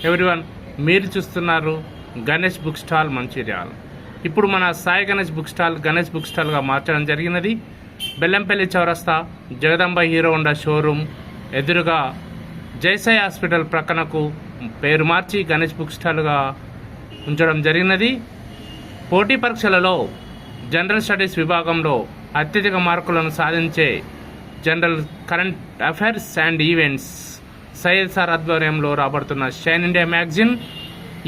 Everyone, మీరు చూస్తున్నారు Ganesh book stall Mancherial. ఇప్పుడు మన సాయి గణేష్ బుక్ స్టాల్గా మార్చడం జరిగినది. బెల్లంపల్లి చౌరస్తా జగదంబ హీరో హోండా షోరూమ్ ఎదురుగా జైసాయి హాస్పిటల్ ప్రక్కనకు పేరు మార్చి గణేష్ బుక్ స్టాల్గా ఉంచడం జరిగినది. పోటీ పరీక్షలలో జనరల్ స్టడీస్ విభాగంలో అత్యధిక మార్కులను సాధించే general current affairs and events Syed sir ఆధ్వర్యంలో రాబడుతున్న Shine India magazine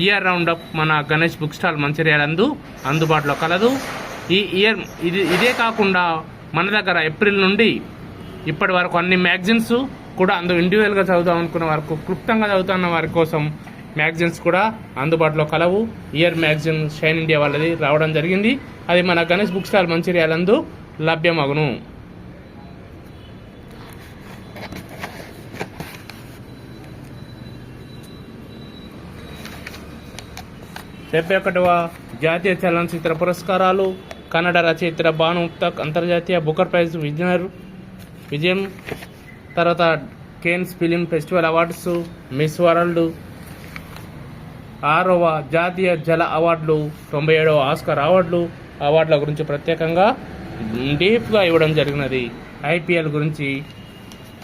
year roundup మన గణేష్ బుక్ స్టాల్ మంచిర్యాలందు అందుబాటులో కలదు. ఈ ఇయర్ ఇదే కాకుండా మన దగ్గర ఏప్రిల్ నుండి ఇప్పటి వరకు అన్ని మ్యాగజైన్స్ కూడా ఇండివిజువల్గా చదువుదాం అనుకున్న వారికి, క్లుప్తంగా చదువుతున్న వారి కోసం మ్యాగజైన్స్ కూడా అందుబాటులో కలవు. ఇయర్ మ్యాగజైన్ షైన్ ఇండియా వాళ్ళది రావడం జరిగింది. అది మన గణేష్ బుక్ స్టాల్ మంచిర్యాలందు లభ్యమగును. 71వ జాతీయ చలనచిత్ర పురస్కారాలు, కన్నడ రచయిత భాను ముక్తాక్ అంతర్జాతీయ బుకర్ ప్రైజ్ విజయం, తర్వాత Cannes film festival awards, Miss World, 6వ జాతీయ జల అవార్డులు, 97వ ఆస్కార్ అవార్డుల గురించి ప్రత్యేకంగా డీప్గా ఇవ్వడం జరిగినది. IPL గురించి,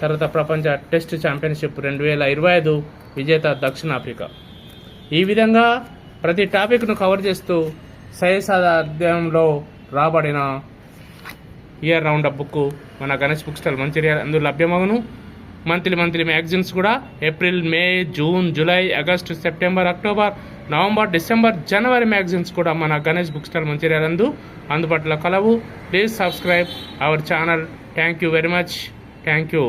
తర్వాత ప్రపంచ టెస్ట్ ఛాంపియన్షిప్ 2025 విజేత దక్షిణాఫ్రికా. ఈ విధంగా ప్రతి టాపిక్ను కవర్ చేస్తూ సయ్యద్ అధ్యాయంలో రాబడిన ఇయర్ రౌండప్ బుక్ మన గణేష్ బుక్ స్టాల్ మంచిర్యాల అందులో లభ్యమగును. మంత్లీ మ్యాగజైన్స్ కూడా April, May, June, July, August, September, October, November, December, జనవరి మ్యాగజైన్స్ కూడా మన గణేష్ బుక్ స్టాల్ మంచిర్యాలందు అందుబాటులో కలవు. Please subscribe our channel. Thank you very much. Thank you.